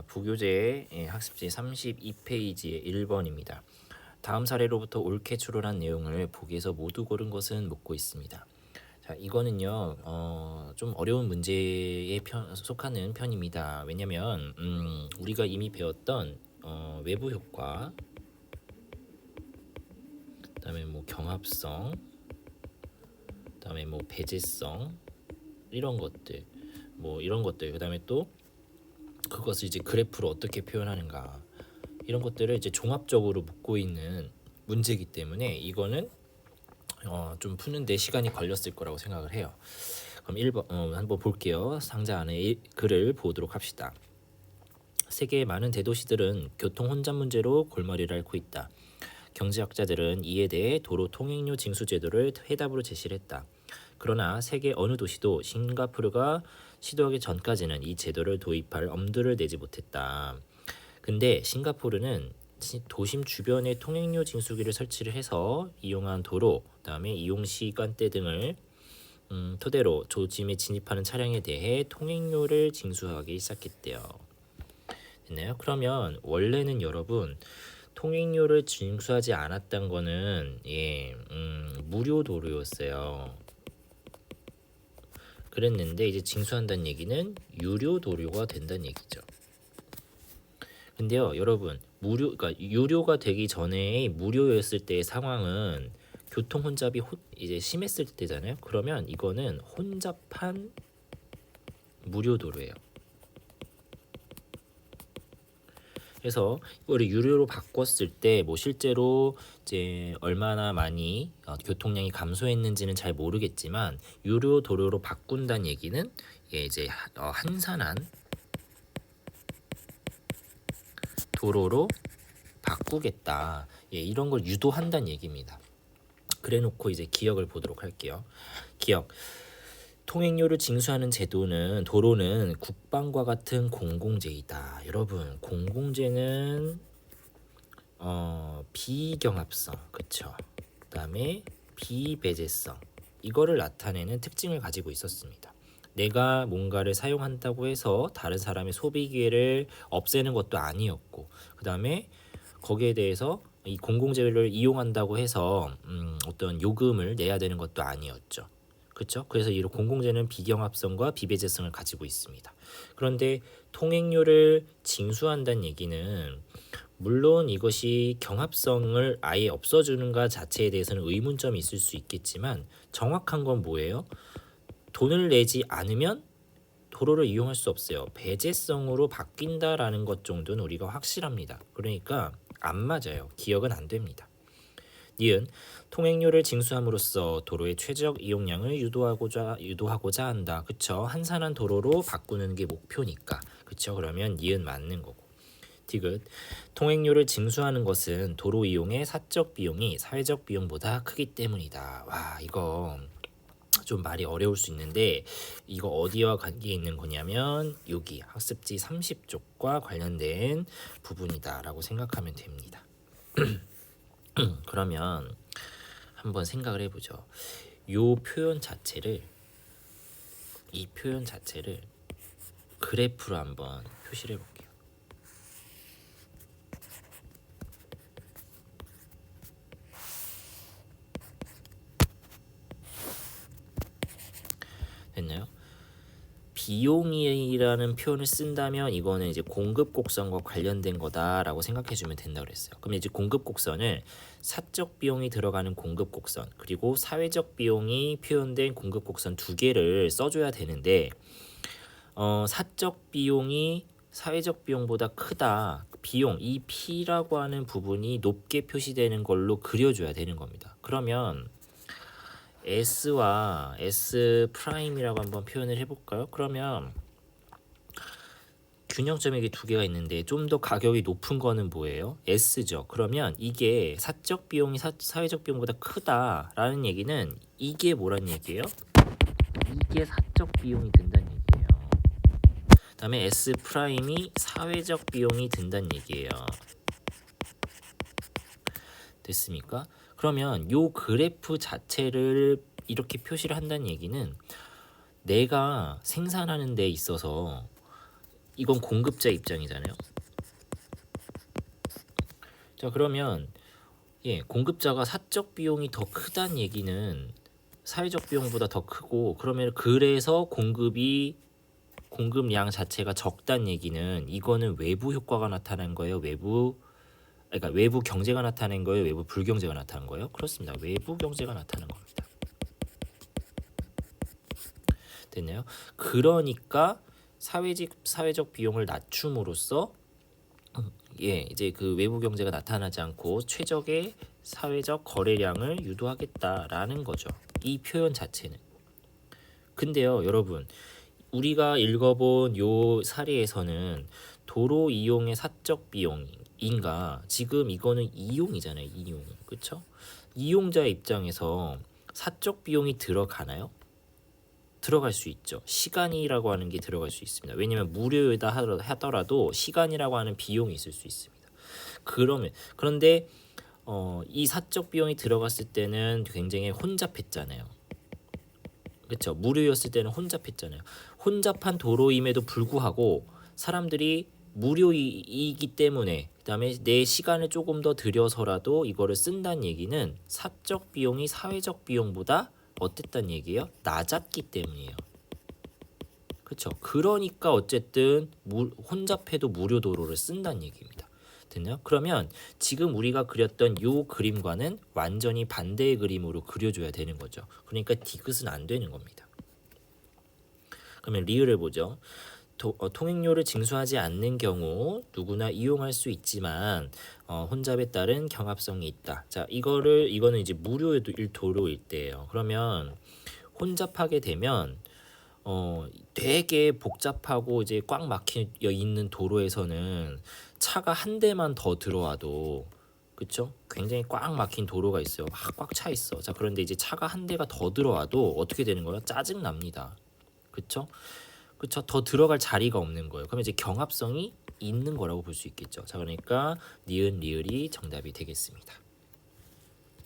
부교재 학습지 32페이지의 1번입니다. 다음 사례로부터 옳게 추론한 내용을 보기에서 모두 고른 것은 묻고 있습니다. 자, 이거는요, 좀 어려운 문제에 속하는 편입니다. 왜냐면 우리가 이미 배웠던 외부 효과, 그다음에 뭐 경합성, 그다음에 뭐 배제성 이런 것들, 그다음에 또 그것을 이제 그래프로 어떻게 표현하는가 이런 것들을 이제 종합적으로 묻고 있는 문제이기 때문에 이거는 좀 푸는데 시간이 걸렸을 거라고 생각을 해요. 그럼 1번 한번 볼게요. 상자 안에 글을 보도록 합시다. 세계의 많은 대도시들은 교통 혼잡 문제로 골머리를 앓고 있다. 경제학자들은 이에 대해 도로 통행료 징수 제도를 해답으로 제시를 했다. 그러나 세계 어느 도시도 싱가포르가 시도하기 전까지는 이 제도를 도입할 엄두를 내지 못했다. 근데 싱가포르는 도심 주변에 통행료 징수기를 설치를 해서 이용한 도로, 그다음에 이용 시간대 등을 토대로 조짐에 진입하는 차량에 대해 통행료를 징수하기 시작했대요. 됐나요? 그러면 원래는 여러분 통행료를 징수하지 않았던 거는 무료 도로였어요. 그랬는데 이제 징수한다는 얘기는 유료 도로가 된다는 얘기죠. 근데요, 여러분 그러니까 유료가 되기 전에 무료였을 때의 상황은 교통 혼잡이 이제 심했을 때잖아요. 그러면 이거는 혼잡한 무료 도로예요. 그래서 이거를 유료로 바꿨을 때 뭐 실제로 이제 얼마나 많이 교통량이 감소했는지는 잘 모르겠지만 유료 도로로 바꾼다는 얘기는 이제 한산한 도로로 바꾸겠다. 이런 걸 유도한다는 얘기입니다. 그래놓고 이제 기억을 보도록 할게요. 기억. 통행료를 징수하는 도로는 국방과 같은 공공재이다. 여러분, 공공재는 비경합성, 그쵸? 그다음에 비배제성, 이거를 나타내는 특징을 가지고 있었습니다. 내가 뭔가를 사용한다고 해서 다른 사람의 소비 기회를 없애는 것도 아니었고, 그다음에 거기에 대해서 이 공공재를 이용한다고 해서 어떤 요금을 내야 되는 것도 아니었죠. 그렇죠? 그래서 이 공공재는 비경합성과 비배제성을 가지고 있습니다. 그런데 통행료를 징수한다는 얘기는 물론 이것이 경합성을 아예 없어주는가 자체에 대해서는 의문점이 있을 수 있겠지만 정확한 건 뭐예요? 돈을 내지 않으면 도로를 이용할 수 없어요. 배제성으로 바뀐다라는 것 정도는 우리가 확실합니다. 그러니까 안 맞아요. 기억은 안 됩니다. 니은 통행료를 징수함으로써 도로의 최적 이용량을 유도하고자 한다. 그쵸? 한산한 도로로 바꾸는 게 목표니까. 그쵸? 그러면 니은 맞는 거고. 디귿 통행료를 징수하는 것은 도로 이용의 사적 비용이 사회적 비용보다 크기 때문이다. 와, 이거 좀 말이 어려울 수 있는데 이거 어디와 관계 있는 거냐면 여기 학습지 30쪽과 관련된 부분이다라고 생각하면 됩니다. 그러면 한번 생각을 해보죠. 이 표현 자체를 그래프로 한번 표시를 해볼게요. 됐나요? 비용이라는 표현을 쓴다면 이거는 이제 공급 곡선과 관련된 거다라고 생각해 주면 된다고 그랬어요. 그럼 이제 공급 곡선을 사적 비용이 들어가는 공급 곡선 그리고 사회적 비용이 표현된 공급 곡선 두 개를 써줘야 되는데 사적 비용이 사회적 비용보다 크다. 비용, 이 P라고 하는 부분이 높게 표시되는 걸로 그려줘야 되는 겁니다. 그러면 S와 S 프라임이라고 한번 표현을 해볼까요? 그러면 균형점이 이게 두 개가 있는데 좀 더 가격이 높은 거는 뭐예요? S죠. 그러면 이게 사적 비용이 사회적 비용보다 크다라는 얘기는 이게 뭐란 얘기예요? 이게 사적 비용이 든다는 얘기예요. 그다음에 S 프라임이 사회적 비용이 든다는 얘기예요. 됐습니까? 그러면 요 그래프 자체를 이렇게 표시를 한다는 얘기는 내가 생산하는 데 있어서 이건 공급자 입장이잖아요. 자, 그러면 공급자가 사적 비용이 더 크다는 얘기는 사회적 비용보다 더 크고, 그러면 그래서 공급량 자체가 적다는 얘기는 이거는 외부 효과가 나타난 거예요. 그러니까 외부 경제가 나타낸 거예요. 외부 불경제가 나타난 거예요. 그렇습니다. 외부 경제가 나타난 겁니다. 됐나요? 그러니까 사회적 비용을 낮춤으로써 이제 그 외부 경제가 나타나지 않고 최적의 사회적 거래량을 유도하겠다라는 거죠. 이 표현 자체는. 근데요, 여러분, 우리가 읽어본 요 사례에서는 도로 이용의 사적 비용인가, 지금 이거는 이용이잖아요. 이용. 그렇죠? 이용자 입장에서 사적 비용이 들어가나요? 들어갈 수 있죠. 시간이라고 하는 게 들어갈 수 있습니다. 왜냐하면 무료이다 하더라도 시간이라고 하는 비용이 있을 수 있습니다. 그런데 이 사적 비용이 들어갔을 때는 굉장히 혼잡했잖아요. 그렇죠. 무료였을 때는 혼잡했잖아요. 혼잡한 도로임에도 불구하고 사람들이 무료이기 때문에, 그다음에 내 시간을 조금 더 들여서라도 이거를 쓴다는 얘기는 사적 비용이 사회적 비용보다 어땠단 얘기예요? 낮았기 때문이에요. 그렇죠. 그러니까 어쨌든 혼잡해도 무료 도로를 쓴다는 얘기입니다. 됐나요? 그러면 지금 우리가 그렸던 요 그림과는 완전히 반대의 그림으로 그려줘야 되는 거죠. 그러니까 디귿은 안 되는 겁니다. 그러면 리을을 보죠. 통행료를 징수하지 않는 경우 누구나 이용할 수 있지만 혼잡에 따른 경합성이 있다. 자, 이거는 이제 무료 도로일 때예요. 그러면 혼잡하게 되면 되게 복잡하고 이제 꽉 막혀 있는 도로에서는 차가 한 대만 더 들어와도, 그렇죠? 굉장히 꽉 막힌 도로가 있어요. 꽉 차 있어. 자, 그런데 이제 차가 한 대가 더 들어와도 어떻게 되는 거예요? 짜증 납니다. 그렇죠? 그렇죠. 더 들어갈 자리가 없는 거예요. 그러면 이제 경합성이 있는 거라고 볼 수 있겠죠. 자, 그러니까 니은 리을이 정답이 되겠습니다.